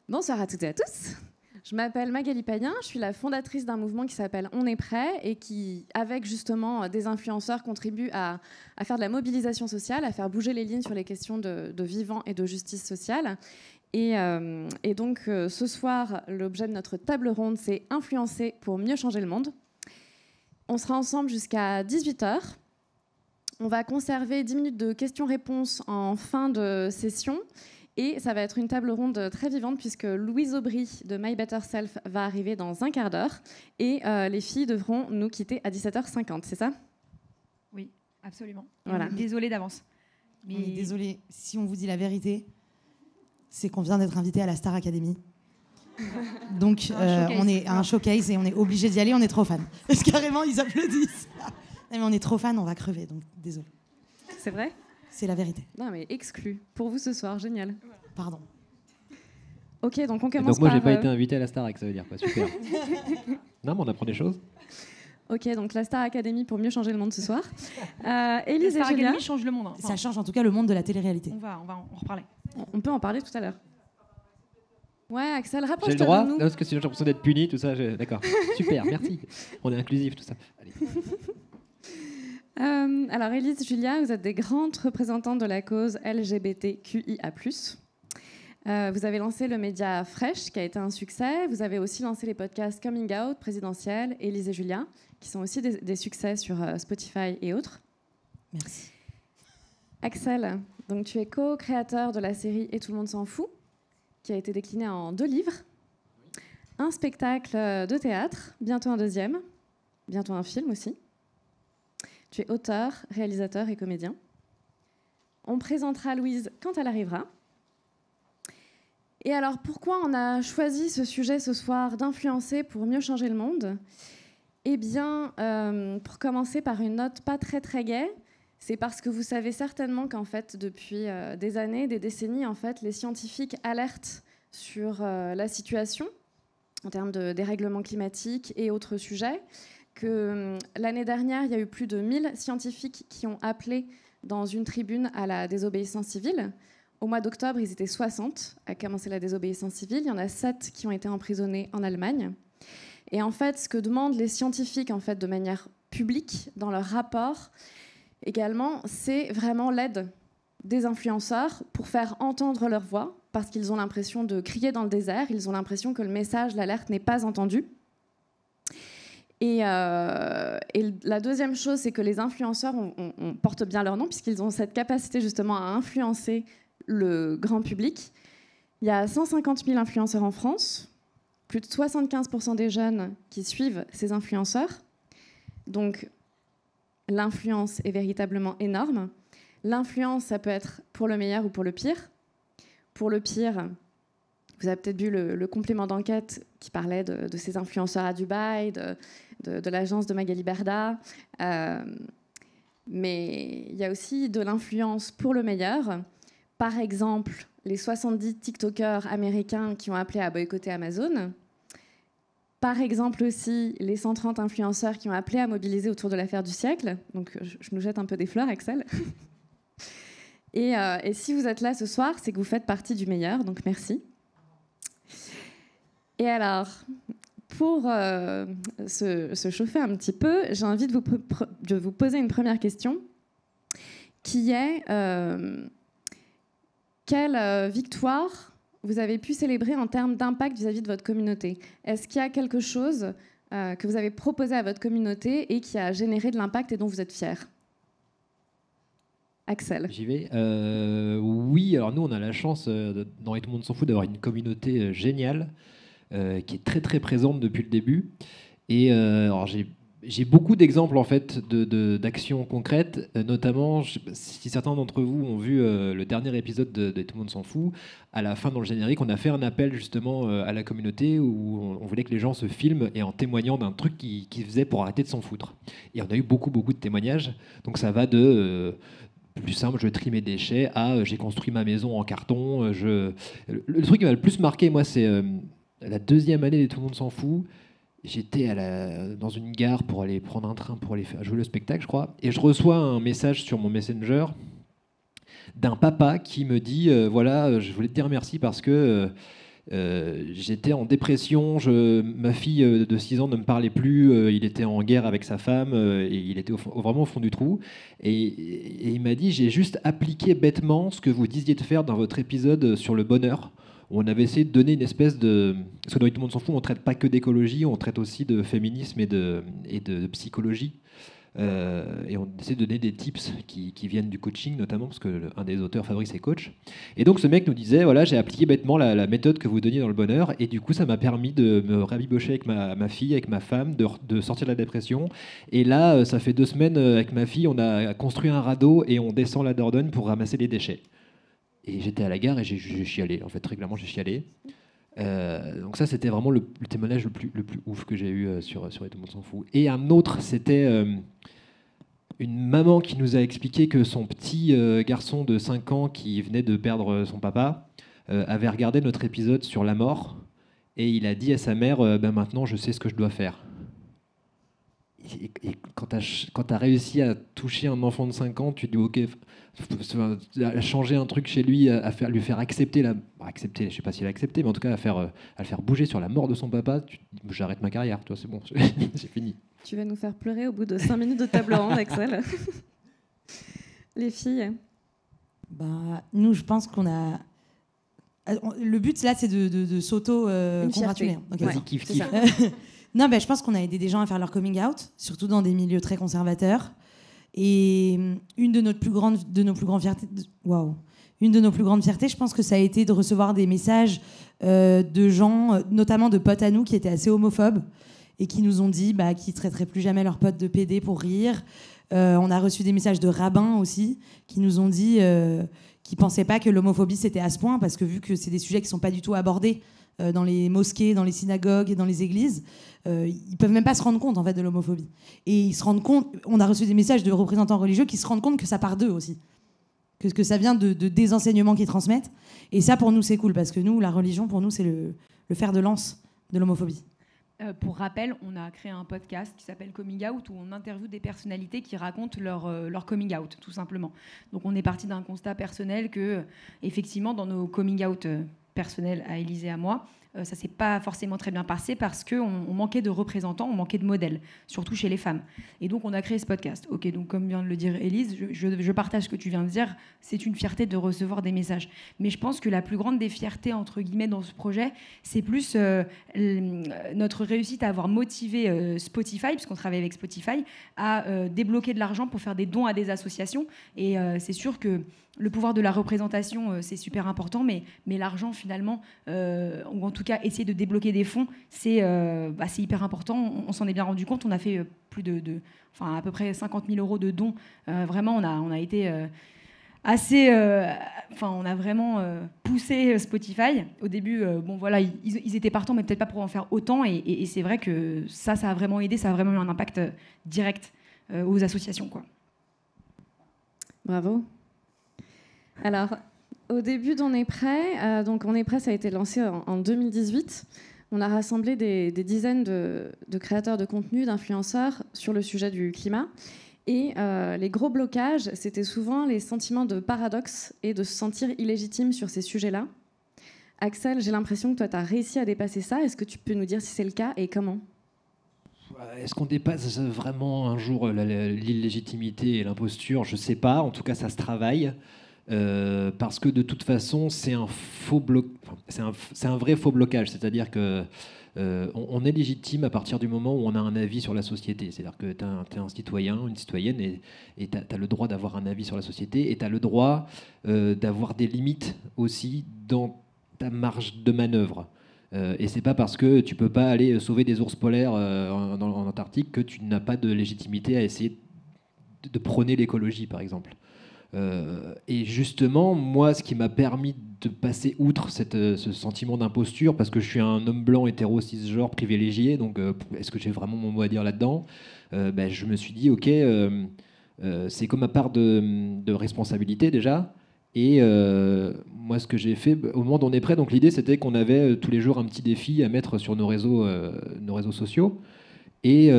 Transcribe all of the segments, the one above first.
Bonsoir à toutes et à tous. Je m'appelle Magali Payen, je suis la fondatrice d'un mouvement qui s'appelle On est prêt et qui, avec justement des influenceurs, contribue à faire de la mobilisation sociale, à faire bouger les lignes sur les questions de vivant et de justice sociale. Et donc, ce soir, l'objet de notre table ronde, c'est influencer pour mieux changer le monde. On sera ensemble jusqu'à 18h. On va conserver 10 minutes de questions-réponses en fin de session. Et ça va être une table ronde très vivante puisque Louise Aubry de My Better Self va arriver dans un quart d'heure. Et les filles devront nous quitter à 17h50, c'est ça ? Oui, absolument. Voilà. Désolée d'avance. Mais... On est désolé, si on vous dit la vérité, c'est qu'on vient d'être invité à la Star Academy. Donc on est à un showcase et on est obligé d'y aller, on est trop fans. Parce que carrément, ils applaudissent. Non, mais on est trop fans, on va crever, donc désolé. C'est vrai ? C'est la vérité. Non, mais exclu. Pour vous ce soir, génial. Pardon. Ok, donc on commence par... Donc moi, j'ai pas été invité à la Starac, ça veut dire quoi ? Super. Non, mais on apprend des choses. Ok, donc la Star Academy pour mieux changer le monde ce soir. Élise et Star Julia. Academy change le monde. Hein. Ça change en tout cas le monde de la télé-réalité. On va en reparler. On peut en parler tout à l'heure. Ouais, Axel, J'ai rapproche-toi le droit ? de nous. Non, parce que sinon j'ai l'impression d'être puni, tout ça. D'accord. Super, merci. On est inclusif, tout ça. Allez. Alors, Élise, Julia, vous êtes des grandes représentantes de la cause LGBTQIA+. Vous avez lancé le média Fresh, qui a été un succès. Vous avez aussi lancé les podcasts Coming Out, Présidentiel, Élise et Julia, qui sont aussi des succès sur Spotify et autres. Merci. Axel, donc tu es co-créateur de la série Et tout le monde s'en fout, qui a été déclinée en 2 livres, un spectacle de théâtre, bientôt un 2e, bientôt un film aussi. Tu es auteur, réalisateur et comédien. On présentera Louise quand elle arrivera. Et alors, pourquoi on a choisi ce sujet ce soir d'influencer pour mieux changer le monde ? Eh bien, pour commencer par une note pas très très gaie, c'est parce que vous savez certainement qu'en fait, depuis des années, des décennies, en fait, les scientifiques alertent sur la situation en termes de dérèglement climatique et autres sujets. Que l'année dernière, il y a eu plus de 1000 scientifiques qui ont appelé dans une tribune à la désobéissance civile. Au mois d'octobre, ils étaient 60 à commencer la désobéissance civile. Il y en a 7 qui ont été emprisonnés en Allemagne. Et en fait, ce que demandent les scientifiques en fait, de manière publique dans leur rapport également, c'est vraiment l'aide des influenceurs pour faire entendre leur voix, parce qu'ils ont l'impression de crier dans le désert, ils ont l'impression que le message, l'alerte n'est pas entendu. Et la deuxième chose, c'est que les influenceurs on porte bien leur nom, puisqu'ils ont cette capacité justement à influencer le grand public. Il y a 150 000 influenceurs en France, plus de 75% des jeunes qui suivent ces influenceurs. Donc, l'influence est véritablement énorme. L'influence, ça peut être pour le meilleur ou pour le pire. Pour le pire, vous avez peut-être vu le complément d'enquête qui parlait de ces influenceurs à Dubaï, de l'agence de Magali Berda. Mais il y a aussi de l'influence pour le meilleur. Par exemple, les 70 TikTokers américains qui ont appelé à boycotter Amazon. Par exemple aussi, les 130 influenceurs qui ont appelé à mobiliser autour de l'affaire du siècle. Donc, je nous jette un peu des fleurs, Axel. Et si vous êtes là ce soir, c'est que vous faites partie du meilleur, donc merci. Et alors, pour se chauffer un petit peu, j'ai envie de vous poser une première question, qui est quelle victoire vous avez pu célébrer en termes d'impact vis-à-vis de votre communauté ? Est-ce qu'il y a quelque chose que vous avez proposé à votre communauté et qui a généré de l'impact et dont vous êtes fier ? Axel. J'y vais. Oui, alors nous, on a la chance, dans Et tout le monde s'en fout, d'avoir une communauté géniale, qui est très très présente depuis le début. Et alors j'ai beaucoup d'exemples en fait d'actions concrètes, notamment si certains d'entre vous ont vu le dernier épisode de Tout le monde s'en fout, à la fin dans le générique, on a fait un appel justement à la communauté où on voulait que les gens se filment et en témoignant d'un truc qu'ils faisaient pour arrêter de s'en foutre. Et on a eu beaucoup de témoignages. Donc ça va de plus simple, je trie mes déchets, à j'ai construit ma maison en carton. Le truc qui m'a le plus marqué, moi, c'est la 2e année de Tout le monde s'en fout. J'étais dans une gare pour aller prendre un train pour aller jouer le spectacle, je crois, et je reçois un message sur mon Messenger d'un papa qui me dit voilà, je voulais te dire merci parce que J'étais en dépression, ma fille de 6 ans ne me parlait plus, il était en guerre avec sa femme, et il était vraiment au fond du trou. Et il m'a dit, j'ai juste appliqué bêtement ce que vous disiez de faire dans votre épisode sur le bonheur, où on avait essayé de donner une espèce de... Parce que dans Tout le monde s'en fout, on ne traite pas que d'écologie, on traite aussi de féminisme et de psychologie. Et on essaie de donner des tips qui viennent du coaching notamment, parce que un des auteurs, Fabrice, est coach. Et donc ce mec nous disait, voilà, j'ai appliqué bêtement la méthode que vous donniez dans le bonheur, et du coup ça m'a permis de me rabibocher avec ma fille, avec ma femme, de sortir de la dépression. Et là, ça fait 2 semaines, avec ma fille, on a construit un radeau et on descend la Dordogne pour ramasser les déchets. Et j'étais à la gare et j'ai chialé, en fait, très clairement j'ai chialé. Donc ça, c'était vraiment le témoignage le plus ouf que j'ai eu sur Tout le monde s'en fout. Et un autre, c'était une maman qui nous a expliqué que son petit garçon de 5 ans qui venait de perdre son papa avait regardé notre épisode sur la mort et il a dit à sa mère maintenant je sais ce que je dois faire. Et quand tu as réussi à toucher un enfant de 5 ans, tu te dis ok, à changer un truc chez lui, lui faire accepter accepter, je sais pas s'il a accepté, mais en tout cas à le faire bouger sur la mort de son papa, j'arrête ma carrière, toi c'est bon, c'est fini. Tu vas nous faire pleurer au bout de 5 minutes de table ronde, Axel. Les filles. Nous, je pense qu'on a... Le but, là, c'est de s'auto-congratuler. Okay. Vas-y, kiff. Non, je pense qu'on a aidé des gens à faire leur coming out, surtout dans des milieux très conservateurs. Et une de nos plus grandes fiertés... Une de nos plus grandes fiertés, je pense que ça a été de recevoir des messages de gens, notamment de potes à nous, qui étaient assez homophobes, et qui nous ont dit qu'ils ne traiteraient plus jamais leurs potes de PD pour rire. On a reçu des messages de rabbins aussi, qui nous ont dit qu'ils ne pensaient pas que l'homophobie c'était à ce point, parce que vu que c'est des sujets qui ne sont pas du tout abordés dans les mosquées, dans les synagogues et dans les églises, ils ne peuvent même pas se rendre compte en fait, de l'homophobie. Et ils se rendent compte, on a reçu des messages de représentants religieux qui se rendent compte que ça part d'eux aussi, que ça vient de des enseignements qu'ils transmettent. Et ça, pour nous, c'est cool, parce que nous, la religion, pour nous, c'est le fer de lance de l'homophobie. Pour rappel, on a créé un podcast qui s'appelle Coming Out, où on interviewe des personnalités qui racontent leur coming out, tout simplement. Donc on est parti d'un constat personnel que, effectivement, dans nos coming out personnels à Élysée et à moi, ça ne s'est pas forcément très bien passé parce qu'on manquait de représentants, on manquait de modèles, surtout chez les femmes. Et donc on a créé ce podcast. Ok, donc comme vient de le dire Élise, je partage ce que tu viens de dire, c'est une fierté de recevoir des messages. Mais je pense que la plus grande des fiertés, entre guillemets, dans ce projet, c'est plus notre réussite à avoir motivé Spotify, puisqu'on travaille avec Spotify, à débloquer de l'argent pour faire des dons à des associations. Et c'est sûr que le pouvoir de la représentation, c'est super important, mais l'argent, finalement, ou en tout cas, essayer de débloquer des fonds, c'est hyper important. On s'en est bien rendu compte. On a fait à peu près 50 000 euros de dons. Vraiment, on a été assez... on a vraiment poussé Spotify. Au début, ils étaient partants, mais peut-être pas pour en faire autant. Et c'est vrai que ça a vraiment aidé, ça a vraiment eu un impact direct aux associations, quoi. Bravo. Alors, au début d'On est prêt, donc On est prêt, ça a été lancé en 2018. On a rassemblé des dizaines de créateurs de contenu, d'influenceurs sur le sujet du climat. Et les gros blocages, c'était souvent les sentiments de paradoxe et de se sentir illégitime sur ces sujets-là. Axel, j'ai l'impression que toi, tu as réussi à dépasser ça. Est-ce que tu peux nous dire si c'est le cas et comment ? Est-ce qu'on dépasse vraiment un jour l'illégitimité et l'imposture ? Je ne sais pas. En tout cas, ça se travaille. Parce que de toute façon, c'est un vrai faux blocage. C'est-à-dire que on est légitime à partir du moment où on a un avis sur la société. C'est-à-dire que tu es un citoyen, une citoyenne, et tu as le droit d'avoir un avis sur la société, et tu as le droit d'avoir des limites aussi dans ta marge de manœuvre. Et c'est pas parce que tu peux pas aller sauver des ours polaires en Antarctique que tu n'as pas de légitimité à essayer de prôner l'écologie, par exemple. Et justement, moi, ce qui m'a permis de passer outre ce sentiment d'imposture, parce que je suis un homme blanc, hétéro, cisgenre, privilégié, donc est-ce que j'ai vraiment mon mot à dire là-dedans ? Je me suis dit, ok, c'est comme ma part de responsabilité déjà. Et moi, ce que j'ai fait, au moment d'On est prêt, donc l'idée c'était qu'on avait tous les jours un petit défi à mettre sur nos réseaux sociaux. Et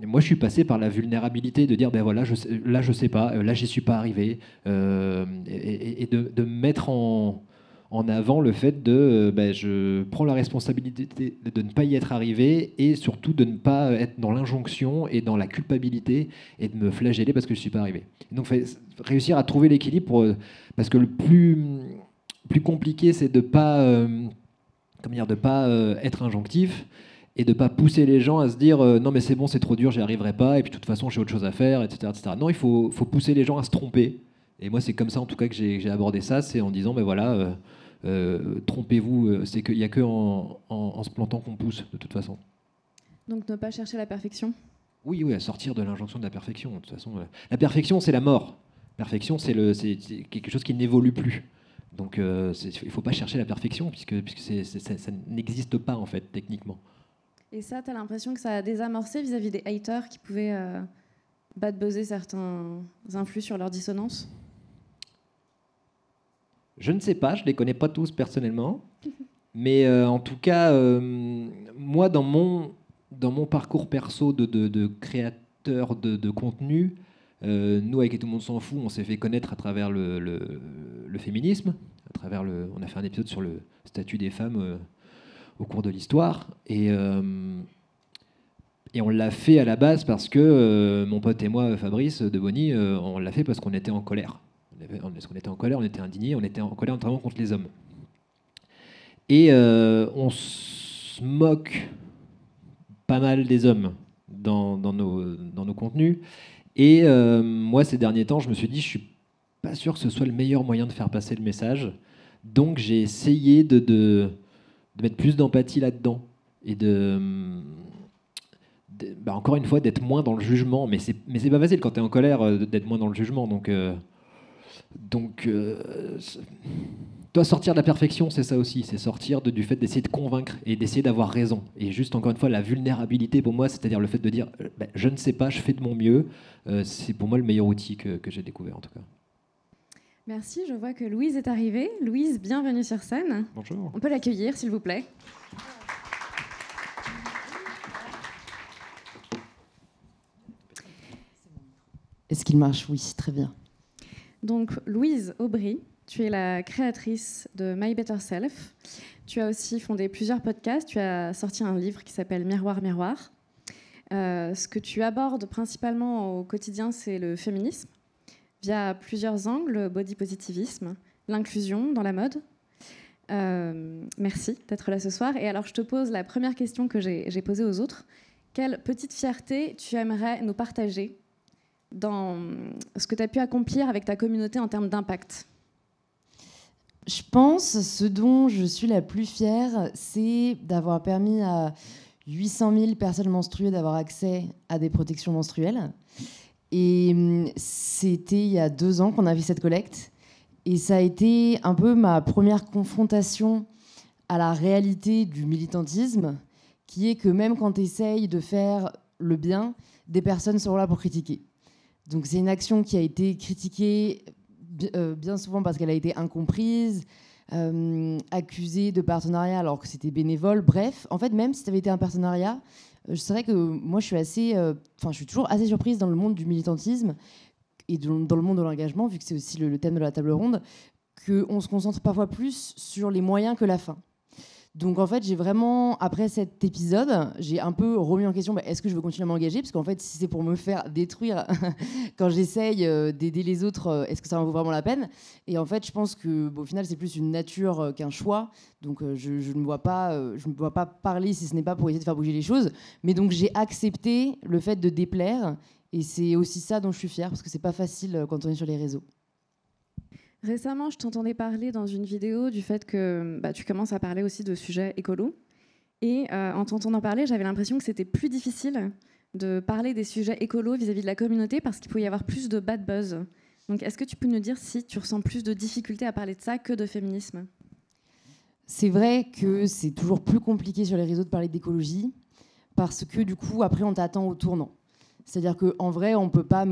moi, je suis passé par la vulnérabilité de dire, voilà, je sais pas, là, j'y suis pas arrivé, et de me mettre en en avant le fait de je prends la responsabilité de ne pas y être arrivé et surtout de ne pas être dans l'injonction et dans la culpabilité et de me flageller parce que je ne suis pas arrivé. Donc réussir à trouver l'équilibre, parce que le plus compliqué, c'est de ne pas, être injonctif et de ne pas pousser les gens à se dire non mais c'est bon, c'est trop dur, j'y arriverai pas, et puis de toute façon j'ai autre chose à faire, etc. etc. Non, il faut pousser les gens à se tromper. Et moi c'est comme ça en tout cas que j'ai abordé ça, c'est en disant trompez-vous, c'est qu'il n'y a que en se plantant qu'on pousse de toute façon. Donc ne pas chercher la perfection. Oui, à sortir de l'injonction de la perfection. De toute façon, la perfection c'est la mort. Perfection c'est quelque chose qui n'évolue plus. Donc il ne faut pas chercher la perfection puisque ça n'existe pas en fait techniquement. Et ça, tu as l'impression que ça a désamorcé vis-à-vis des haters qui pouvaient bad buzzer certains influx sur leur dissonance? Je ne sais pas, je ne les connais pas tous personnellement. Mais en tout cas, moi, dans mon parcours perso de créateur de contenu, nous, avec Et tout le monde s'en fout, on s'est fait connaître à travers le féminisme. On a fait un épisode sur le statut des femmes au cours de l'histoire. Et on l'a fait à la base parce que mon pote et moi, Fabrice de Bonny, on l'a fait parce qu'on était en colère. Parce qu'on était en colère, on était indignés, on était en colère notamment contre les hommes. Et on se moque pas mal des hommes dans nos contenus. Et moi, ces derniers temps, je me suis dit, je suis pas sûr que ce soit le meilleur moyen de faire passer le message. Donc, j'ai essayé de mettre plus d'empathie là-dedans et encore une fois, d'être moins dans le jugement. Mais c'est pas facile quand tu es en colère d'être moins dans le jugement. Donc, toi, sortir de la perfection, c'est ça aussi. C'est sortir du fait d'essayer de convaincre et d'essayer d'avoir raison. Et juste, encore une fois, la vulnérabilité pour moi, c'est-à-dire le fait de dire je ne sais pas, je fais de mon mieux. C'est pour moi le meilleur outil que j'ai découvert, en tout cas. Merci, je vois que Louise est arrivée. Louise, bienvenue sur scène. Bonjour. On peut l'accueillir, s'il vous plaît. Est-ce qu'il marche? Oui, très bien. Donc, Louise Aubry, tu es la créatrice de My Better Self. Tu as aussi fondé plusieurs podcasts. Tu as sorti un livre qui s'appelle Miroir, Miroir. Ce que tu abordes principalement au quotidien, c'est le féminisme, via plusieurs angles, body positivisme, l'inclusion dans la mode. Merci d'être là ce soir. Et alors, je te pose la première question que j'ai posée aux autres. Quelle petite fierté tu aimerais nous partager dans ce que tu as pu accomplir avec ta communauté en termes d'impact? Je pense ce dont je suis la plus fière, c'est d'avoir permis à 800 000 personnes menstruées d'avoir accès à des protections menstruelles. Et c'était il y a 2 ans qu'on a fait cette collecte. Et ça a été un peu ma première confrontation à la réalité du militantisme, qui est que même quand tu essayes de faire le bien, des personnes seront là pour critiquer. Donc c'est une action qui a été critiquée bien souvent parce qu'elle a été incomprise, accusée de partenariat alors que c'était bénévole. Bref, en fait, même si ça avait été un partenariat, c'est vrai que moi, je suis toujours assez surprise dans le monde du militantisme et dans le monde de l'engagement, vu que c'est aussi le thème de la table ronde, qu'on se concentre parfois plus sur les moyens que la fin. Donc en fait, j'ai vraiment, après cet épisode, j'ai un peu remis en question, est-ce que je veux continuer à m'engager? Parce qu'en fait, si c'est pour me faire détruire quand j'essaye d'aider les autres, est-ce que ça en vaut vraiment la peine? Et en fait, je pense que au final, c'est plus une nature qu'un choix. Donc je ne me vois pas parler si ce n'est pas pour essayer de faire bouger les choses. Mais donc j'ai accepté le fait de déplaire. Et c'est aussi ça dont je suis fière, parce que c'est pas facile quand on est sur les réseaux. Récemment, je t'entendais parler dans une vidéo du fait que tu commences à parler aussi de sujets écolos. Et en t'entendant parler, j'avais l'impression que c'était plus difficile de parler des sujets écolos vis-à-vis de la communauté parce qu'il pouvait y avoir plus de bad buzz. Donc, est-ce que tu peux nous dire si tu ressens plus de difficultés à parler de ça que de féminisme? C'est vrai que c'est toujours plus compliqué sur les réseaux de parler d'écologie parce que du coup, après, on t'attend au tournant. C'est-à-dire qu'en vrai, on ne peut pas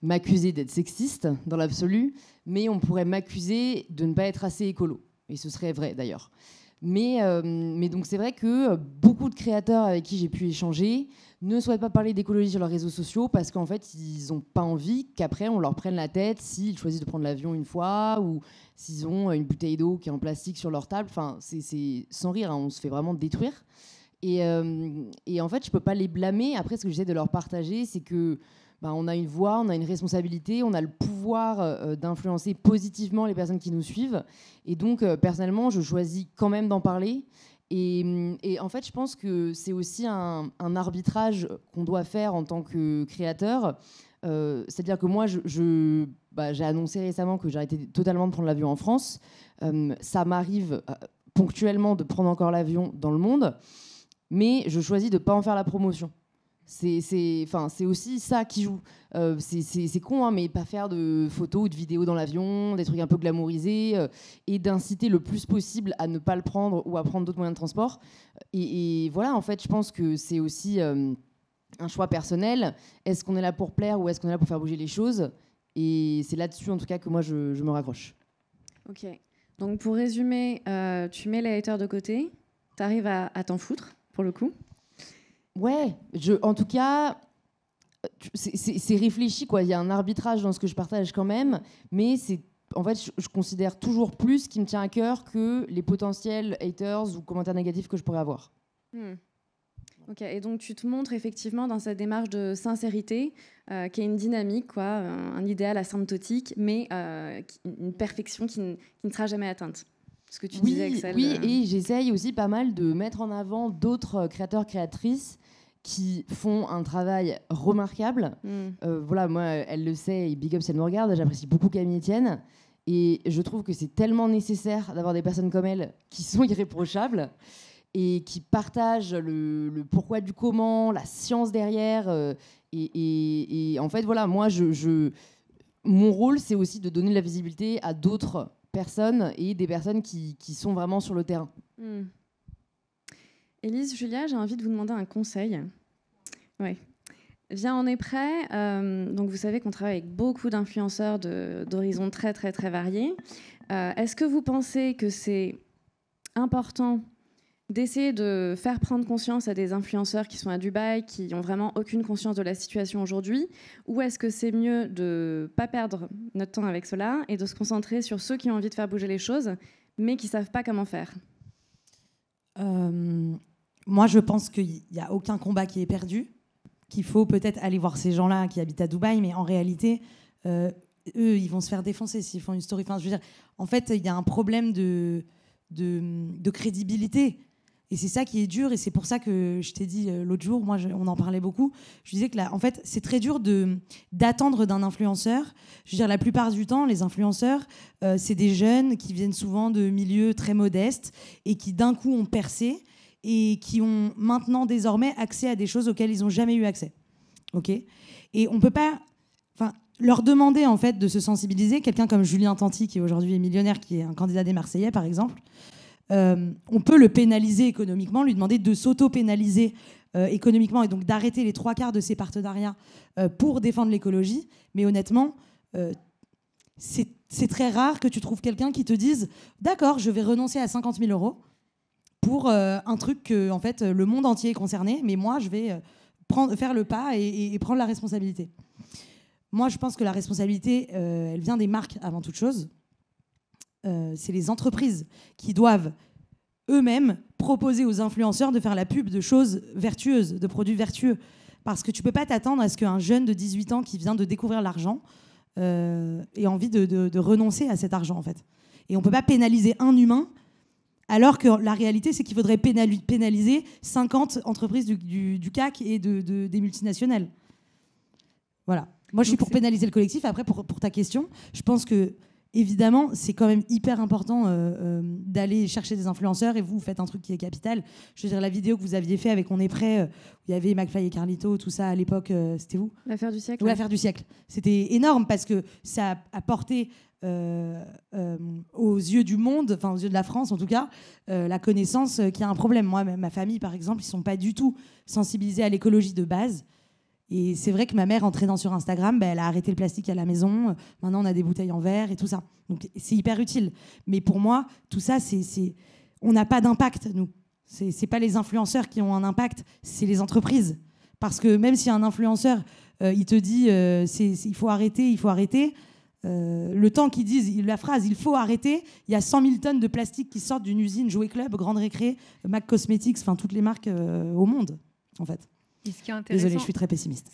m'accuser d'être sexiste dans l'absolu, mais on pourrait m'accuser de ne pas être assez écolo. Et ce serait vrai, d'ailleurs. Mais donc c'est vrai que beaucoup de créateurs avec qui j'ai pu échanger ne souhaitent pas parler d'écologie sur leurs réseaux sociaux parce qu'en fait, ils n'ont pas envie qu'après, on leur prenne la tête s'ils choisissent de prendre l'avion une fois ou s'ils ont une bouteille d'eau qui est en plastique sur leur table. Enfin, c'est sans rire, hein, on se fait vraiment détruire. Et en fait, je ne peux pas les blâmer. Après, ce que j'essaie de leur partager, c'est que on a une voix, on a une responsabilité, on a le pouvoir d'influencer positivement les personnes qui nous suivent. Et donc, personnellement, je choisis quand même d'en parler. Et en fait, je pense que c'est aussi un arbitrage qu'on doit faire en tant que créateur. C'est-à-dire que moi, j'ai annoncé récemment que j'arrêtais totalement de prendre l'avion en France. Ça m'arrive ponctuellement de prendre encore l'avion dans le monde, mais je choisis de ne pas en faire la promotion. C'est aussi ça qui joue. C'est con, hein, mais pas faire de photos ou de vidéos dans l'avion, des trucs un peu glamourisés, et d'inciter le plus possible à ne pas le prendre ou à prendre d'autres moyens de transport. Et voilà, en fait, je pense que c'est aussi un choix personnel. Est-ce qu'on est là pour plaire ou est-ce qu'on est là pour faire bouger les choses? Et c'est là-dessus, en tout cas, que moi, je me raccroche. Ok. Donc, pour résumer, tu mets les haters de côté, tu arrives à t'en foutre, pour le coup. Ouais, en tout cas, c'est réfléchi, quoi. Il y a un arbitrage dans ce que je partage quand même, mais en fait, je considère toujours plus ce qui me tient à cœur que les potentiels haters ou commentaires négatifs que je pourrais avoir. Ok, et donc tu te montres effectivement dans cette démarche de sincérité, qui est une dynamique, quoi, un idéal asymptotique, mais une perfection qui ne sera jamais atteinte. Ce que tu disais, Axel. Oui, et j'essaye aussi pas mal de mettre en avant d'autres créateurs, créatrices qui font un travail remarquable. Voilà, moi, elle le sait, et big up si elle me regarde, j'apprécie beaucoup Camille Etienne. Et je trouve que c'est tellement nécessaire d'avoir des personnes comme elle qui sont irréprochables et qui partagent le pourquoi du comment, la science derrière. Et en fait, voilà, moi, mon rôle, c'est aussi de donner de la visibilité à d'autres personnes et des personnes qui sont vraiment sur le terrain. Élise, Julia, j'ai envie de vous demander un conseil. Oui. Viens, on est prêt. Donc, vous savez qu'on travaille avec beaucoup d'influenceurs d'horizons très, très, très variés. Est-ce que vous pensez que c'est important d'essayer de faire prendre conscience à des influenceurs qui sont à Dubaï, qui n'ont vraiment aucune conscience de la situation aujourd'hui, ou est-ce que c'est mieux de ne pas perdre notre temps avec cela et de se concentrer sur ceux qui ont envie de faire bouger les choses, mais qui ne savent pas comment faire? Moi, je pense qu'il n'y a aucun combat qui est perdu, qu'il faut peut-être aller voir ces gens-là qui habitent à Dubaï, mais en réalité, eux, ils vont se faire défoncer s'ils font une story. Enfin, je veux dire, en fait, il y a un problème de crédibilité. Et c'est ça qui est dur, et c'est pour ça que je t'ai dit l'autre jour, on en parlait beaucoup, je disais que là, en fait, c'est très dur d'attendre d'un influenceur. Je veux dire, la plupart du temps, les influenceurs, c'est des jeunes qui viennent souvent de milieux très modestes et qui d'un coup ont percé et qui ont maintenant désormais accès à des choses auxquelles ils n'ont jamais eu accès. Okay ? Et on ne peut pas leur demander en fait, de se sensibiliser. Quelqu'un comme Julien Tanti, qui aujourd'hui est millionnaire, qui est un candidat des Marseillais, par exemple, on peut le pénaliser économiquement, lui demander de s'auto-pénaliser économiquement et donc d'arrêter les 3/4 de ses partenariats pour défendre l'écologie. Mais honnêtement, c'est très rare que tu trouves quelqu'un qui te dise « D'accord, je vais renoncer à 50 000 € pour un truc que en fait, le monde entier est concerné, mais moi, je vais faire le pas et prendre la responsabilité. » Moi, je pense que la responsabilité, elle vient des marques avant toute chose. C'est les entreprises qui doivent eux-mêmes proposer aux influenceurs de faire la pub de choses vertueuses, de produits vertueux. Parce que tu ne peux pas t'attendre à ce qu'un jeune de 18 ans qui vient de découvrir l'argent ait envie de renoncer à cet argent, en fait. Et on ne peut pas pénaliser un humain, alors que la réalité, c'est qu'il faudrait pénaliser 50 entreprises du CAC et des multinationales. Voilà. Moi, je suis pour pénaliser le collectif. Après, pour ta question, je pense que évidemment, c'est quand même hyper important d'aller chercher des influenceurs, et vous faites un truc qui est capital. Je veux dire, la vidéo que vous aviez fait avec On est prêt, où il y avait McFly et Carlito, tout ça à l'époque, c'était vous ? L'affaire du siècle. Ou l'affaire du siècle. C'était énorme parce que ça a porté aux yeux du monde, enfin aux yeux de la France en tout cas, la connaissance qu'il y a un problème. Moi, ma famille par exemple, ils ne sont pas du tout sensibilisés à l'écologie de base. Et c'est vrai que ma mère, en traînant sur Instagram, elle a arrêté le plastique à la maison. Maintenant, on a des bouteilles en verre et tout ça. Donc, c'est hyper utile. Mais pour moi, tout ça, on n'a pas d'impact, nous. C'est pas les influenceurs qui ont un impact, c'est les entreprises. Parce que même si un influenceur, il te dit il faut arrêter, le temps qu'ils disent la phrase « il faut arrêter », il y a 100 000 tonnes de plastique qui sortent d'une usine Jouet Club, Grande Récré, MAC Cosmetics, enfin toutes les marques au monde, en fait. Et ce qui est intéressant, désolée, je suis très pessimiste.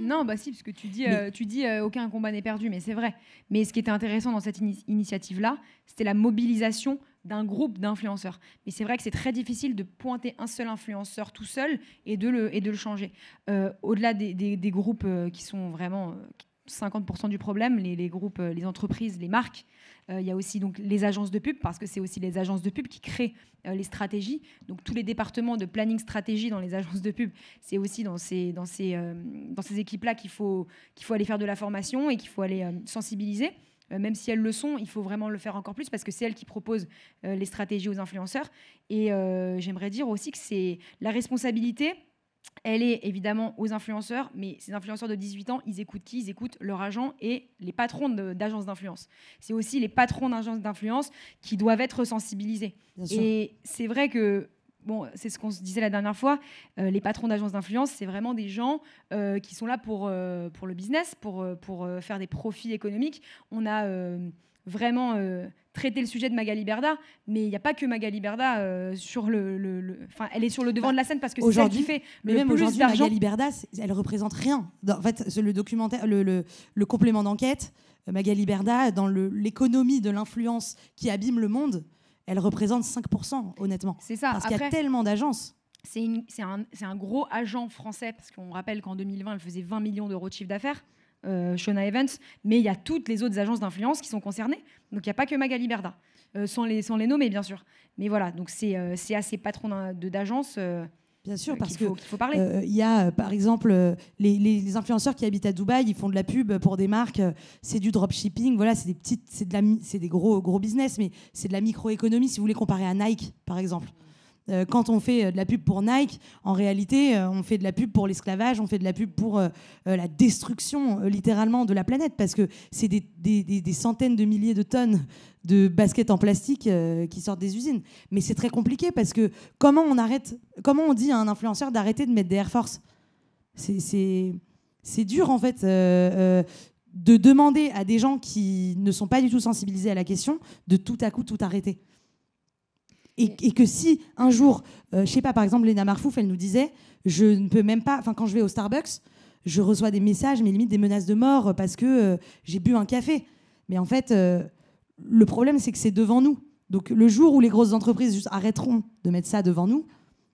Non, bah si, parce que tu dis aucun combat n'est perdu, mais c'est vrai. Mais ce qui était intéressant dans cette initiative-là, c'était la mobilisation d'un groupe d'influenceurs. Mais c'est vrai que c'est très difficile de pointer un seul influenceur tout seul et de le changer. Au-delà des groupes qui sont vraiment 50% du problème, les groupes, les entreprises, les marques, il y a aussi donc les agences de pub, parce que c'est aussi les agences de pub qui créent les stratégies. Donc tous les départements de planning stratégie dans les agences de pub, c'est aussi dans ces équipes-là qu'il faut aller faire de la formation et qu'il faut aller sensibiliser. Même si elles le sont, il faut vraiment le faire encore plus parce que c'est elles qui proposent les stratégies aux influenceurs. Et j'aimerais dire aussi que c'est la responsabilité, elle est évidemment aux influenceurs, mais ces influenceurs de 18 ans, ils écoutent qui ? Ils écoutent leur agent et les patrons d'agences d'influence. C'est aussi les patrons d'agences d'influence qui doivent être sensibilisés. Et c'est vrai que, bon, c'est ce qu'on se disait la dernière fois, les patrons d'agences d'influence, c'est vraiment des gens qui sont là pour le business, pour faire des profits économiques. On a vraiment traité le sujet de Magali Berda, mais il n'y a pas que Magali Berda sur elle est sur le devant de la scène parce que c'est elle qui fait le même plus d'argent. Magali Berda, elle représente rien. En fait, le documentaire, le complément d'enquête, Magali Berda, dans l'économie de l'influence qui abîme le monde, elle représente 5%, honnêtement. C'est ça. Parce qu'il y a tellement d'agences. C'est un gros agent français, parce qu'on rappelle qu'en 2020, elle faisait 20 millions d'euros de chiffre d'affaires, Shona Evans, mais il y a toutes les autres agences d'influence qui sont concernées. Donc il n'y a pas que Magali Berda, sans les nommer, bien sûr. Mais voilà, donc c'est à ces patrons d'agences... Bien sûr, parce qu'il faut parler. Il y a, par exemple, les influenceurs qui habitent à Dubaï, ils font de la pub pour des marques, c'est du dropshipping, voilà, c'est des gros business, mais c'est de la microéconomie, si vous voulez comparer à Nike, par exemple. Quand on fait de la pub pour Nike, en réalité, on fait de la pub pour l'esclavage, on fait de la pub pour la destruction, littéralement, de la planète, parce que c'est des centaines de milliers de tonnes de baskets en plastique qui sortent des usines. Mais c'est très compliqué, parce que comment on dit à un influenceur d'arrêter de mettre des Air Force ? C'est dur, en fait, de demander à des gens qui ne sont pas du tout sensibilisés à la question de tout à coup tout arrêter. Et que si un jour, je sais pas, par exemple, Léna Marfouf, elle nous disait, je ne peux même pas, quand je vais au Starbucks, je reçois des messages, mais limite des menaces de mort parce que j'ai bu un café. Mais en fait, le problème, c'est que c'est devant nous. Donc le jour où les grosses entreprises juste arrêteront de mettre ça devant nous,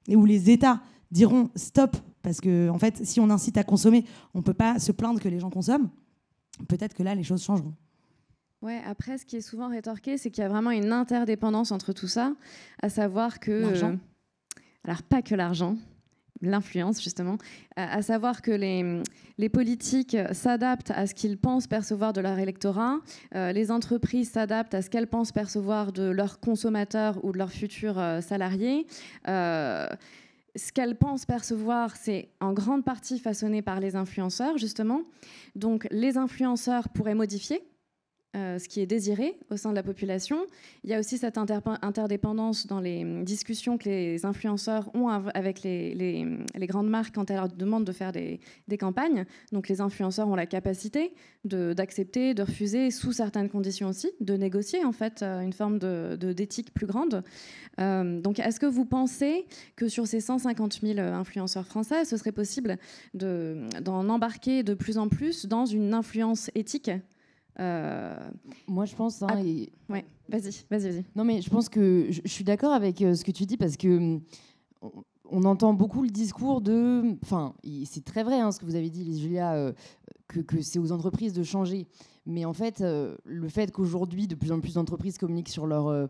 et où les États diront stop, parce que en fait, si on incite à consommer, on peut pas se plaindre que les gens consomment, peut-être que là, les choses changeront. Ouais, après, ce qui est souvent rétorqué, c'est qu'il y a vraiment une interdépendance entre tout ça, à savoir que... L'argent. Alors, pas que l'argent, l'influence, justement, à savoir que les politiques s'adaptent à ce qu'ils pensent percevoir de leur électorat, les entreprises s'adaptent à ce qu'elles pensent percevoir de leurs consommateurs ou de leurs futurs salariés. Ce qu'elles pensent percevoir, c'est en grande partie façonné par les influenceurs, justement. Donc, les influenceurs pourraient modifier ce qui est désiré au sein de la population. Il y a aussi cette interdépendance dans les discussions que les influenceurs ont avec les grandes marques quand elles leur demandent de faire des campagnes. Donc les influenceurs ont la capacité d'accepter, de refuser, sous certaines conditions aussi, de négocier en fait une forme d'éthique plus grande. Donc est-ce que vous pensez que sur ces 150 000 influenceurs français, ce serait possible d'en embarquer de plus en plus dans une influence éthique ? Moi, je pense... Ouais, vas-y. Non, mais je pense que je suis d'accord avec ce que tu dis, parce que on entend beaucoup le discours de... Enfin, c'est très vrai ce que vous avez dit, Julia, que c'est aux entreprises de changer. Mais en fait, le fait qu'aujourd'hui, de plus en plus d'entreprises communiquent sur leur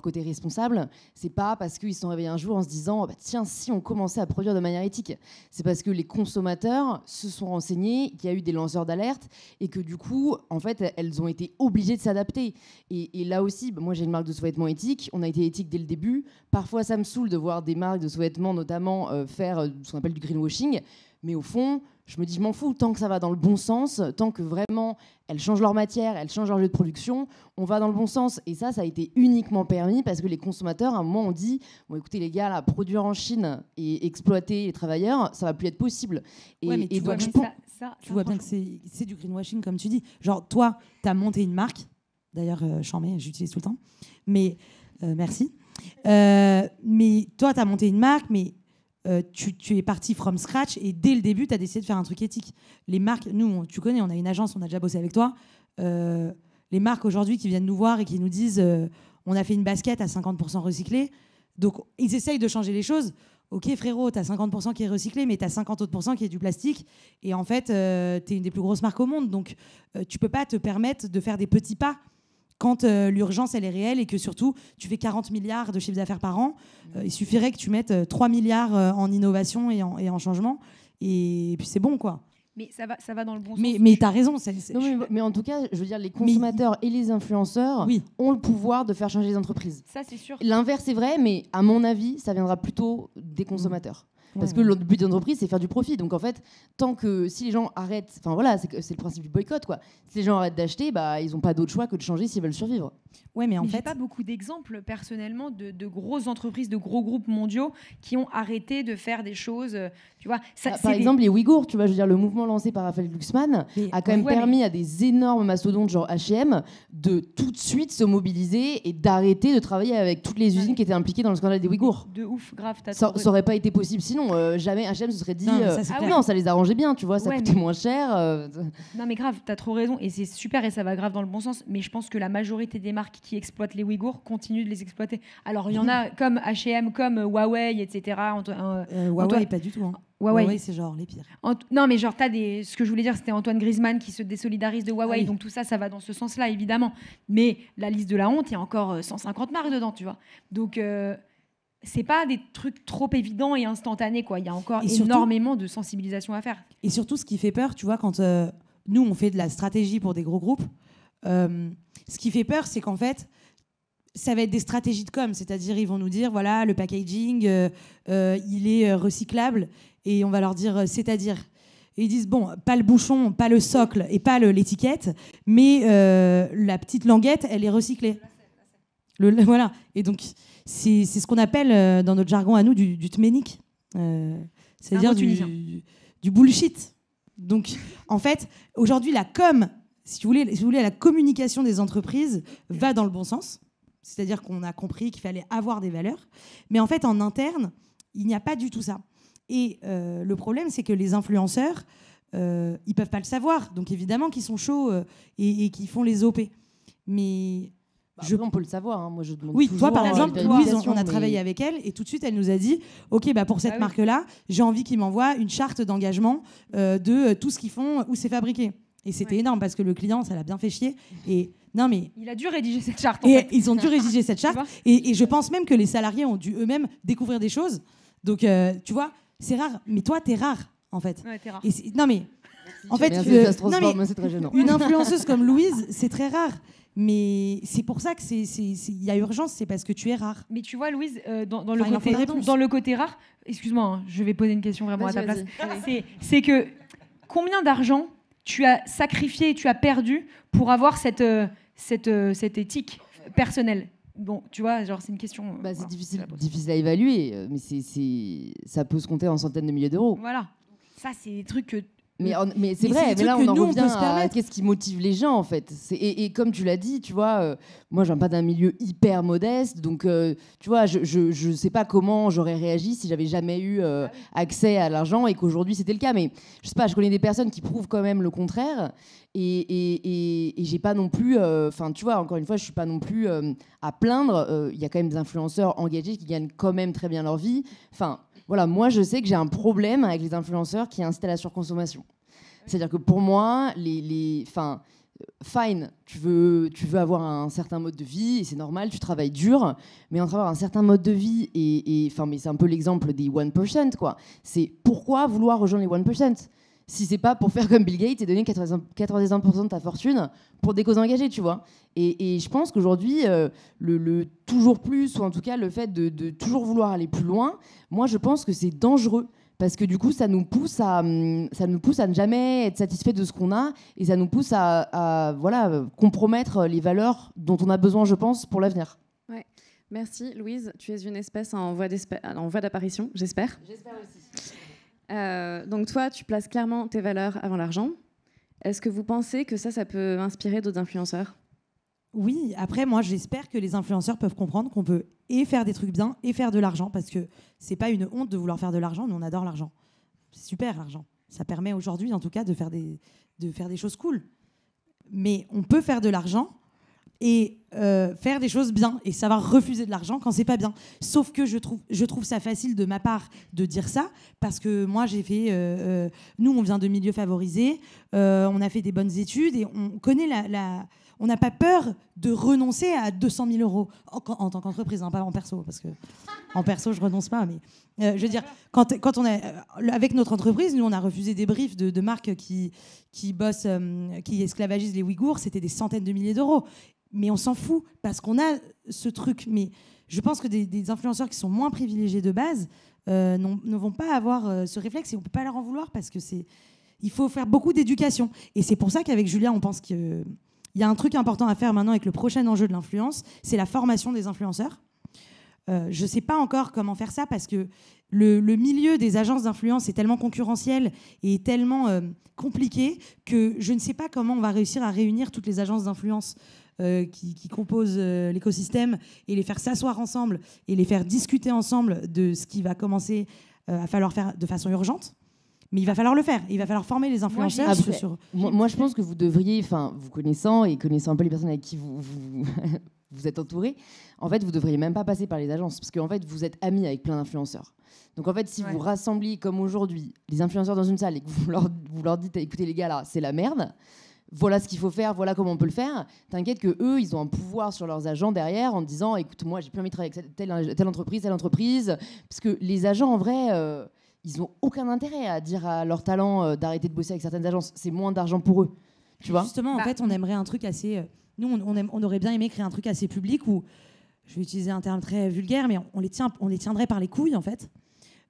côté responsable, c'est pas parce qu'ils se sont réveillés un jour en se disant tiens, si on commençait à produire de manière éthique. C'est parce que les consommateurs se sont renseignés, qu'il y a eu des lanceurs d'alerte et que du coup, en fait, elles ont été obligées de s'adapter. Et là aussi, moi j'ai une marque de sous-vêtements éthique, on a été éthique dès le début. Parfois, ça me saoule de voir des marques de sous-vêtements notamment faire ce qu'on appelle du greenwashing. Mais au fond, je me dis, je m'en fous, tant que ça va dans le bon sens, tant que vraiment elles changent leur matière, elles changent leur lieu de production, on va dans le bon sens. Et ça a été uniquement permis parce que les consommateurs, à un moment, ont dit, bon, écoutez les gars, là, produire en Chine et exploiter les travailleurs, ça va plus être possible. Tu vois bien que c'est du greenwashing, comme tu dis. Genre, toi, tu as monté une marque, d'ailleurs, j'en mets, j'utilise tout le temps, mais merci. Mais toi, tu as monté une marque, mais tu es parti from scratch et dès le début, tu as décidé de faire un truc éthique. Les marques, nous, tu connais, on a une agence, on a déjà bossé avec toi. Les marques aujourd'hui qui viennent nous voir et qui nous disent on a fait une basket à 50% recyclée. Donc, ils essayent de changer les choses. Ok, frérot, tu as 50% qui est recyclé, mais tu as 50 autres % qui est du plastique. Et en fait, tu es une des plus grosses marques au monde. Donc, tu peux pas te permettre de faire des petits pas quand l'urgence, elle est réelle et que surtout, tu fais 40 milliards de chiffre d'affaires par an. Il suffirait que tu mettes 3 milliards en innovation et en changement. Et puis, c'est bon, quoi. Mais ça va dans le bon sens. Mais tu as raison. Mais en tout cas, je veux dire, les consommateurs et les influenceurs ont le pouvoir de faire changer les entreprises. Ça, c'est sûr. L'inverse est vrai, mais à mon avis, ça viendra plutôt des consommateurs. Parce que le but de l'entreprise, c'est faire du profit. Donc en fait, tant que si les gens arrêtent, enfin voilà, c'est le principe du boycott, quoi. Si les gens arrêtent d'acheter, bah ils n'ont pas d'autre choix que de changer s'ils veulent survivre. Ouais, mais en fait, j'ai pas beaucoup d'exemples personnellement de grosses entreprises, de gros groupes mondiaux qui ont arrêté de faire des choses. Tu vois, par exemple, les Ouïghours, tu vois, je veux dire, le mouvement lancé par Raphaël Glucksmann a quand même permis à des énormes mastodontes genre H&M de tout de suite se mobiliser et d'arrêter de travailler avec toutes les usines qui étaient impliquées dans le scandale des Ouïghours. De ouf, grave. Ça aurait pas été possible sinon. Jamais H&M se serait dit non, ça les arrangeait bien, tu vois, ça coûtait moins cher. Non mais grave, t'as trop raison et c'est super et ça va grave dans le bon sens. Mais je pense que la majorité des marques qui exploitent les Ouïghours continuent de les exploiter. Alors il y en a comme H&M, comme Huawei, etc. Huawei, pas du tout. Hein. Huawei, c'est genre les pires. Non, mais genre, ce que je voulais dire, c'était Antoine Griezmann qui se désolidarise de Huawei. Donc tout ça, ça va dans ce sens-là, évidemment. Mais la liste de la honte, il y a encore 150 marques dedans, tu vois. Donc, c'est pas des trucs trop évidents et instantanés, quoi. Il y a encore énormément de sensibilisation à faire. Et surtout, ce qui fait peur, tu vois, quand nous, on fait de la stratégie pour des gros groupes, ce qui fait peur, c'est qu'en fait, ça va être des stratégies de com', c'est-à-dire ils vont nous dire, voilà, le packaging, il est recyclable. Et on va leur dire, c'est-à-dire, et ils disent, bon, pas le bouchon, pas le socle et pas l'étiquette, mais la petite languette, elle est recyclée. Voilà. Et donc, c'est ce qu'on appelle, dans notre jargon à nous, du tménique. C'est-à-dire du bullshit. Donc, en fait, aujourd'hui, la com', si vous voulez, la communication des entreprises va dans le bon sens. C'est-à-dire qu'on a compris qu'il fallait avoir des valeurs. Mais en fait, en interne, il n'y a pas du tout ça. Et le problème, c'est que les influenceurs, ils peuvent pas le savoir. Donc évidemment qu'ils sont chauds et qu'ils font les OP. Mais on peut le savoir. Hein. Moi, je demande toujours. Toi, par exemple, Louise, on a travaillé avec elle et tout de suite, elle nous a dit, OK, pour cette marque-là, j'ai envie qu'ils m'envoient une charte d'engagement de tout ce qu'ils font, où c'est fabriqué. Et c'était énorme parce que le client, ça l'a bien fait chier. Et non, mais il a dû rédiger cette charte. Ils ont dû rédiger cette charte. Et je pense même que les salariés ont dû eux-mêmes découvrir des choses. Donc, tu vois, c'est rare. Mais toi, t'es rare, en fait. Ouais, t'es rare. Non, mais en fait, c'est très gênant. Une influenceuse comme Louise, c'est très rare. Mais c'est pour ça qu'il y a urgence, c'est parce que tu es rare. Mais tu vois, Louise, dans le côté rare, excuse-moi, hein, je vais poser une question vraiment à ta place. C'est que combien d'argent tu as sacrifié et tu as perdu pour avoir cette éthique personnelle? Bon, tu vois, genre c'est une question. C'est difficile à évaluer, mais ça peut se compter en centaines de milliers d'euros. Voilà, ça c'est des trucs que. Mais c'est vrai, mais là on en revient à qu'est-ce qui motive les gens en fait. Et comme tu l'as dit, tu vois, moi je viens pas d'un milieu hyper modeste, donc tu vois, je sais pas comment j'aurais réagi si j'avais jamais eu accès à l'argent et qu'aujourd'hui c'était le cas. Mais je sais pas, je connais des personnes qui prouvent quand même le contraire et j'ai pas non plus, enfin tu vois, encore une fois, je suis pas non plus à plaindre. Il y a quand même des influenceurs engagés qui gagnent quand même très bien leur vie. Enfin. Voilà, moi, je sais que j'ai un problème avec les influenceurs qui incitent à la surconsommation. C'est-à-dire que pour moi, fine, tu veux avoir un certain mode de vie, et c'est normal, tu travailles dur, mais entre avoir un certain mode de vie, mais c'est un peu l'exemple des 1%, quoi. C'est pourquoi vouloir rejoindre les 1% si c'est pas pour faire comme Bill Gates et donner 81% de ta fortune pour des causes engagées, tu vois. Et je pense qu'aujourd'hui, le toujours plus, ou en tout cas le fait de toujours vouloir aller plus loin, moi je pense que c'est dangereux parce que du coup, ça nous pousse à ne jamais être satisfait de ce qu'on a, et ça nous pousse à compromettre les valeurs dont on a besoin, je pense, pour l'avenir. Ouais. Merci, Louise. Tu es une espèce en voie d'apparition, j'espère. J'espère aussi. Donc toi, tu places clairement tes valeurs avant l'argent. Est-ce que vous pensez que ça peut inspirer d'autres influenceurs ? Oui, après, moi, j'espère que les influenceurs peuvent comprendre qu'on peut et faire des trucs bien et faire de l'argent, parce que c'est pas une honte de vouloir faire de l'argent. Nous, on adore l'argent. C'est super, l'argent. Ça permet aujourd'hui, en tout cas, de faire des choses cool. Mais on peut faire de l'argent et faire des choses bien et savoir refuser de l'argent quand c'est pas bien. Sauf que je trouve ça facile de ma part de dire ça, parce que moi, j'ai fait... nous, on vient de milieux favorisés, on a fait des bonnes études et on connaît on n'a pas peur de renoncer à 200 000 euros en tant qu'entreprise, hein, pas en perso, parce que en perso, je renonce pas. Mais je veux dire, quand on est avec notre entreprise, nous, on a refusé des briefs de marques qui bossent, qui esclavagisent les Ouïghours. C'était des centaines de milliers d'euros. Mais on s'en fout parce qu'on a ce truc. Mais je pense que des influenceurs qui sont moins privilégiés de base ne vont pas avoir ce réflexe, et on peut pas leur en vouloir, parce que il faut faire beaucoup d'éducation. Et c'est pour ça qu'avec Julia, on pense qu'il y a un truc important à faire maintenant avec le prochain enjeu de l'influence, c'est la formation des influenceurs. Je ne sais pas encore comment faire ça, parce que le milieu des agences d'influence est tellement concurrentiel et tellement compliqué que je ne sais pas comment on va réussir à réunir toutes les agences d'influence qui composent l'écosystème, et les faire s'asseoir ensemble et les faire discuter ensemble de ce qui va commencer à falloir faire de façon urgente. Mais il va falloir le faire. Il va falloir former les influenceurs. Moi, je pense que vous devriez, vous connaissant un peu les personnes avec qui vous êtes entourés, en fait, vous devriez même pas passer par les agences, parce qu'en fait, vous êtes amis avec plein d'influenceurs. Donc en fait, si vous rassembliez comme aujourd'hui les influenceurs dans une salle et que vous leur dites, écoutez les gars, là, c'est la merde, voilà ce qu'il faut faire, voilà comment on peut le faire, t'inquiète que eux, ils ont un pouvoir sur leurs agents derrière, en disant, écoute, moi, j'ai plus envie de travailler avec telle entreprise, parce que les agents, en vrai, ils n'ont aucun intérêt à dire à leurs talents d'arrêter de bosser avec certaines agences. C'est moins d'argent pour eux. Tu vois ? Justement, en fait, on aimerait un truc assez... Nous, on aurait bien aimé créer un truc assez public où, je vais utiliser un terme très vulgaire, mais on les tiendrait par les couilles, en fait.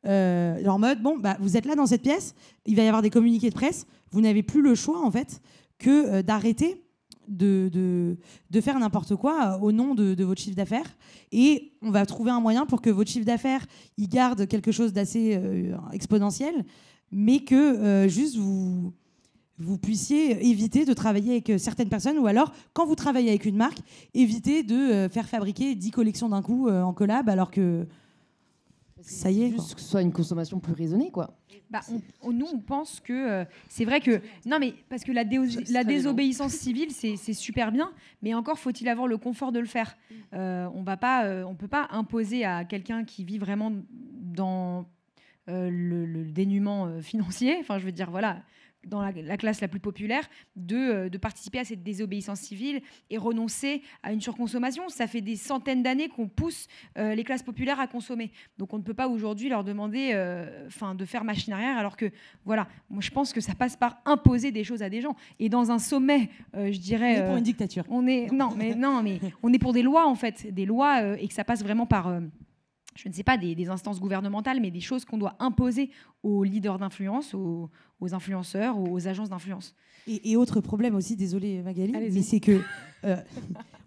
En mode, vous êtes là dans cette pièce, il va y avoir des communiqués de presse, vous n'avez plus le choix, en fait, que d'arrêter de faire n'importe quoi au nom de votre chiffre d'affaires, et on va trouver un moyen pour que votre chiffre d'affaires il garde quelque chose d'assez exponentiel, mais que juste vous puissiez éviter de travailler avec certaines personnes, ou alors quand vous travaillez avec une marque, éviter de faire fabriquer 10 collections d'un coup en collab, alors que ça y est, juste que ce soit une consommation plus raisonnée, quoi. Nous, on pense que c'est vrai que... Non, mais parce que la désobéissance civile, c'est super bien, mais encore faut-il avoir le confort de le faire. On peut pas imposer à quelqu'un qui vit vraiment dans le dénuement financier, enfin, je veux dire, voilà, dans la classe la plus populaire, de participer à cette désobéissance civile et renoncer à une surconsommation. Ça fait des centaines d'années qu'on pousse les classes populaires à consommer. Donc on ne peut pas aujourd'hui leur demander de faire machine arrière, alors que, voilà, moi je pense que ça passe par imposer des choses à des gens. Et dans un sommet, je dirais... On est pour une dictature. Non, mais on est pour des lois, en fait. Des lois, et que ça passe vraiment par... je ne sais pas, des instances gouvernementales, mais des choses qu'on doit imposer aux leaders d'influence, aux influenceurs, aux agences d'influence. Et autre problème aussi, désolée Magali, mais c'est que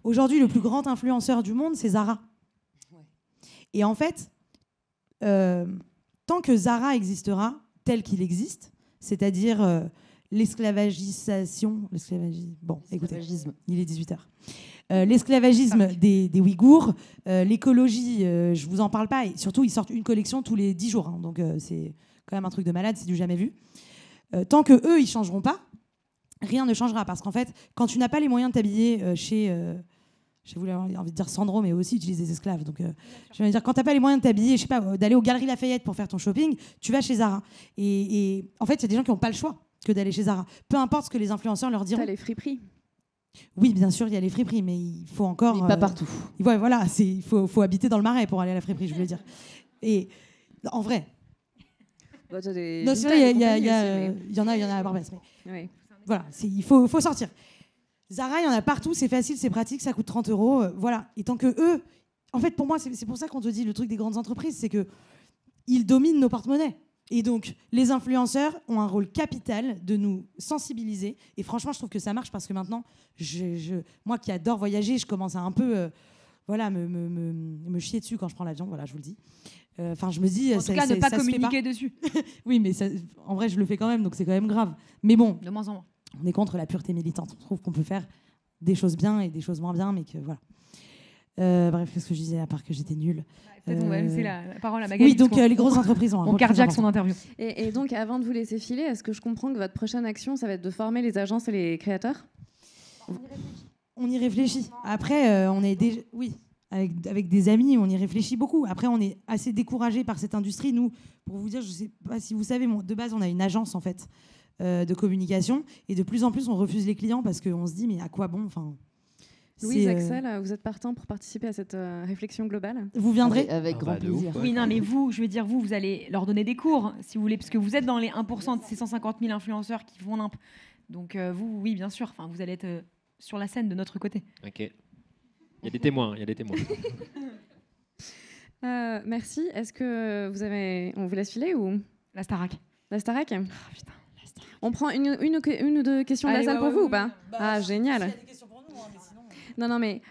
aujourd'hui, le plus grand influenceur du monde, c'est Zara. Ouais. Et en fait, tant que Zara existera tel qu'il existe, c'est-à-dire l'esclavagisation... Bon, écoutez, il est 18h. L'esclavagisme des Ouïghours, l'écologie, je vous en parle pas, et surtout ils sortent une collection tous les 10 jours, hein, donc c'est quand même un truc de malade, c'est du jamais vu. Tant que eux ils changeront pas, rien ne changera, parce qu'en fait quand tu n'as pas les moyens de t'habiller chez j'ai envie de dire Sandro, mais aussi utilise des esclaves, donc je veux dire, quand t'as pas les moyens de t'habiller, je sais pas, d'aller aux Galeries Lafayette pour faire ton shopping, tu vas chez Zara, et en fait il y a des gens qui n'ont pas le choix que d'aller chez Zara, peu importe ce que les influenceurs leur diront. T'as les friperies. Oui, bien sûr, il y a les friperies, mais il faut encore... Mais pas partout. Ouais, voilà, il faut habiter dans le Marais pour aller à la friperie, je voulais dire. Et en vrai... Non, c'est vrai, il y en a à Barbès. Mais oui. Voilà, il faut sortir. Zara, il y en a partout, c'est facile, c'est pratique, ça coûte 30 €. Voilà. Et tant que eux... En fait, pour moi, c'est pour ça qu'on te dit le truc des grandes entreprises, c'est qu'ils dominent nos porte-monnaies. Et donc, les influenceurs ont un rôle capital de nous sensibiliser. Et franchement, je trouve que ça marche parce que maintenant, moi qui adore voyager, je commence à un peu me chier dessus quand je prends l'avion. Voilà, je vous le dis. Enfin, je me dis... En tout cas, ne pas communiquer dessus. Oui, mais ça, en vrai, je le fais quand même, donc c'est quand même grave. Mais bon, de moins en moins. On est contre la pureté militante. On trouve qu'on peut faire des choses bien et des choses moins bien, mais que voilà. Bref, qu'est-ce que je disais à part que j'étais nulle. Peut-être on va laisser la parole à Magali. Oui, donc les grosses entreprises ont un rôle cardiaque son interview. Et donc, avant de vous laisser filer, est-ce que je comprends que votre prochaine action, ça va être de former les agences et les créateurs ? On y réfléchit. Après, on est déjà... Oui, avec des amis, on y réfléchit beaucoup. Après, on est assez découragés par cette industrie. Nous, pour vous dire, je ne sais pas si vous savez, de base, on a une agence, en fait, de communication. Et de plus en plus, on refuse les clients parce qu'on se dit, mais à quoi bon ? Louise, Axel, vous êtes partant pour participer à cette réflexion globale ? Vous viendrez ? Avec grand plaisir. Oui, non, mais vous, je veux dire, vous allez leur donner des cours, si vous voulez, parce que vous êtes dans les 1% de ces 150 000 influenceurs qui font l'imp. Donc, vous, oui, bien sûr, vous allez être sur la scène de notre côté. Ok. Il y a des témoins, Merci. Est-ce que on vous laisse filer ou La Starac. La Starac ? Oh, putain. On prend une ou deux questions de la salle pour vous ou pas ? Ah, génial. Il y a des questions pour nous, mais sinon... Non, mais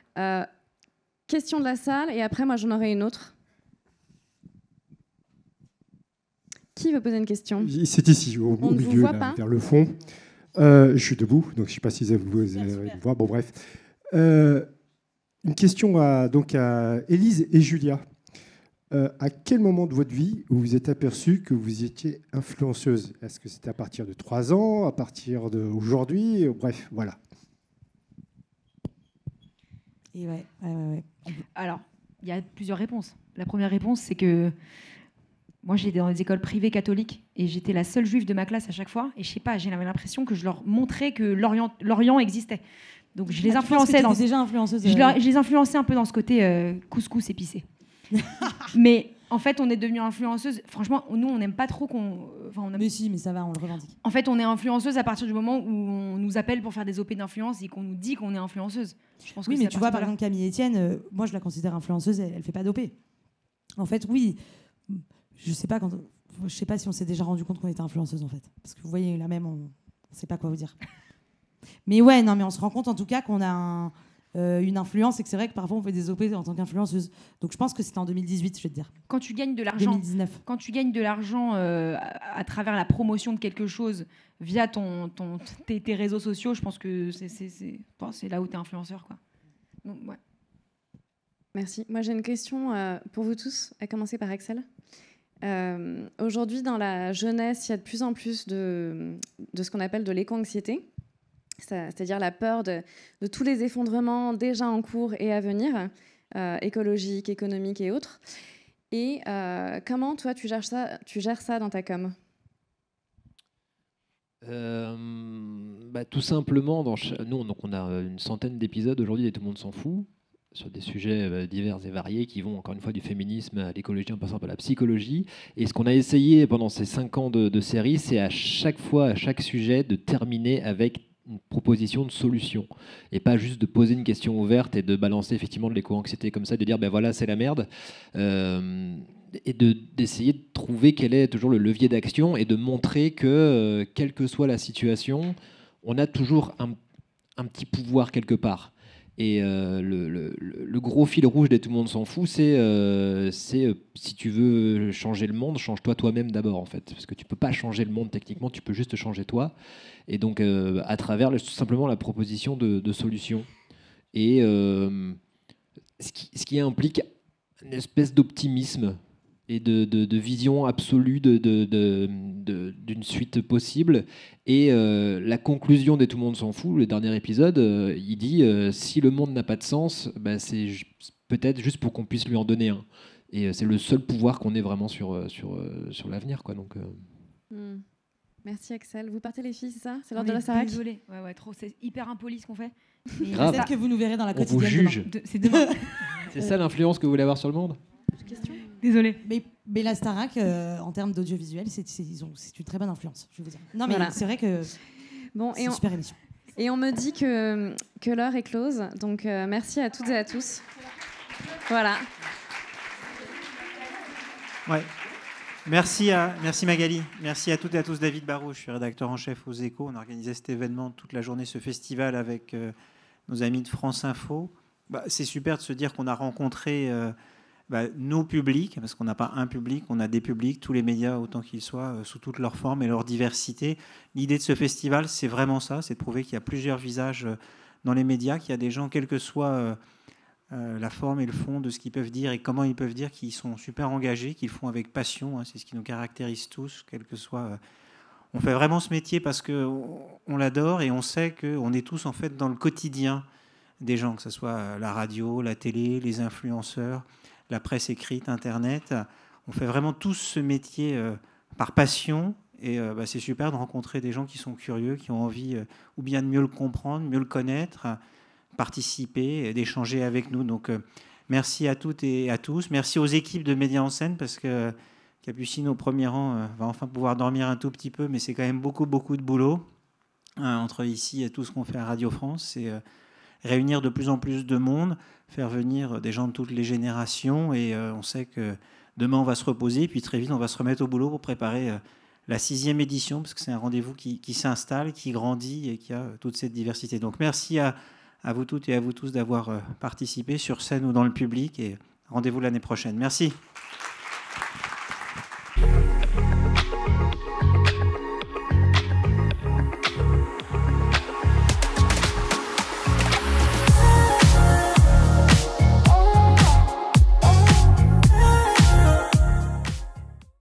question de la salle et après, moi, j'en aurai une autre. Qui veut poser une question ? C'est ici, au milieu, là, vers le fond. Je suis debout, donc je ne sais pas si vous allez me voir. Bon, bref. Une question à Élise et Julia. À quel moment de votre vie vous vous êtes aperçu que vous étiez influenceuse ? Est-ce que c'était à partir de 3 ans, à partir d'aujourd'hui ? Bref, voilà. Et ouais. Alors, il y a plusieurs réponses. La première réponse, c'est que moi, j'étais dans des écoles privées catholiques et j'étais la seule juive de ma classe à chaque fois. Et je sais pas, j'avais l'impression que je leur montrais que l'Orient existait. Donc, je les influençais déjà influenceuse. Je les influençais un peu dans ce côté couscous épicé. Mais en fait, on est devenue influenceuse. Franchement, nous, on n'aime pas trop qu'on... Mais si, mais ça va, on le revendique. En fait, on est influenceuse à partir du moment où on nous appelle pour faire des OP d'influence et qu'on nous dit qu'on est influenceuse. Je pense oui, mais tu vois, par exemple, Camille Etienne, moi, je la considère influenceuse, elle ne fait pas d'OP. En fait, oui, je sais pas si on s'est déjà rendu compte qu'on était influenceuse, en fait. Parce que vous voyez, là même, on ne sait pas quoi vous dire. Mais ouais, non, mais on se rend compte, en tout cas, qu'on a une influence et que c'est vrai que parfois on fait des OP en tant qu'influenceuse. Donc je pense que c'était en 2018, je vais te dire. Quand tu gagnes de l'argent, 2019. Quand tu gagnes de l'argent à travers la promotion de quelque chose via tes réseaux sociaux, je pense que c'est là où tu es influenceur, quoi. Donc, ouais. Merci. Moi j'ai une question pour vous tous, à commencer par Axel. Aujourd'hui, dans la jeunesse, il y a de plus en plus de ce qu'on appelle de l'éco-anxiété. C'est-à-dire la peur de tous les effondrements déjà en cours et à venir, écologiques, économiques et autres. Et comment, toi, tu gères ça dans ta com ? Tout simplement, nous, donc on a une centaine d'épisodes aujourd'hui et tout le monde s'en fout, sur des sujets divers et variés qui vont encore une fois du féminisme à l'écologie en passant par la psychologie. Et ce qu'on a essayé pendant ces 5 ans de série, c'est à chaque fois, à chaque sujet, de terminer avec une proposition de solution et pas juste de poser une question ouverte et de balancer effectivement de l'éco-anxiété comme ça, de dire ben voilà c'est la merde, et d'essayer de trouver quel est toujours le levier d'action et de montrer que quelle que soit la situation, on a toujours un petit pouvoir quelque part. Et le gros fil rouge de Tout le monde s'en fout, c'est si tu veux changer le monde, change-toi toi-même d'abord, en fait. Parce que tu peux pas changer le monde techniquement, tu peux juste changer toi. Et donc, à travers tout simplement la proposition de solutions. Et ce qui implique une espèce d'optimisme et de vision absolue d'une suite possible. Et la conclusion de Tout le monde s'en fout, le dernier épisode, il dit si le monde n'a pas de sens, c'est peut-être juste pour qu'on puisse lui en donner un. Et c'est le seul pouvoir qu'on ait vraiment sur l'avenir, quoi. Donc, Merci Axel. Vous partez les filles, c'est ça ? C'est l'heure de la Starac ? Désolée. Ouais, trop. C'est hyper impoli ce qu'on fait. Grave. Peut-être que vous nous verrez dans la quotidienne. On vous juge. C'est demain. C'est ça l'influence que vous voulez avoir sur le monde ? Question ? Désolée. Mais la Starac, en termes d'audiovisuel, c'est une très bonne influence, je vais vous dire. Non, mais c'est vrai que c'est une super émission. Et on me dit que l'heure est close. Donc, merci à toutes et à tous. Voilà. Ouais. Merci Magali. Merci à toutes et à tous. David Barrault, je suis rédacteur en chef aux Échos. On a organisé cet événement toute la journée, ce festival avec nos amis de France Info. C'est super de se dire qu'on a rencontré nos publics, parce qu'on n'a pas un public, on a des publics, tous les médias, autant qu'ils soient, sous toutes leurs formes et leur diversité. L'idée de ce festival, c'est vraiment ça, c'est de prouver qu'il y a plusieurs visages dans les médias, qu'il y a des gens, quelle que soit la forme et le fond de ce qu'ils peuvent dire et comment ils peuvent dire, qui sont super engagés, qu'ils font avec passion. Hein, c'est ce qui nous caractérise tous, quel que soit. On fait vraiment ce métier parce qu'on l'adore et on sait qu'on est tous en fait dans le quotidien des gens, que ce soit la radio, la télé, les influenceurs, la presse écrite, Internet. On fait vraiment tous ce métier par passion. Et c'est super de rencontrer des gens qui sont curieux, qui ont envie ou bien de mieux le comprendre, mieux le connaître, participer et d'échanger avec nous. Donc, merci à toutes et à tous. Merci aux équipes de Médias en Scène, parce que Capucine, au premier rang, va enfin pouvoir dormir un tout petit peu, mais c'est quand même beaucoup, beaucoup de boulot. Entre ici et tout ce qu'on fait à Radio France, c'est réunir de plus en plus de monde, faire venir des gens de toutes les générations. Et on sait que demain, on va se reposer, puis très vite, on va se remettre au boulot pour préparer la 6e édition, parce que c'est un rendez-vous qui s'installe, qui grandit et qui a toute cette diversité. Donc merci à vous toutes et à vous tous d'avoir participé sur scène ou dans le public, et rendez-vous l'année prochaine. Merci.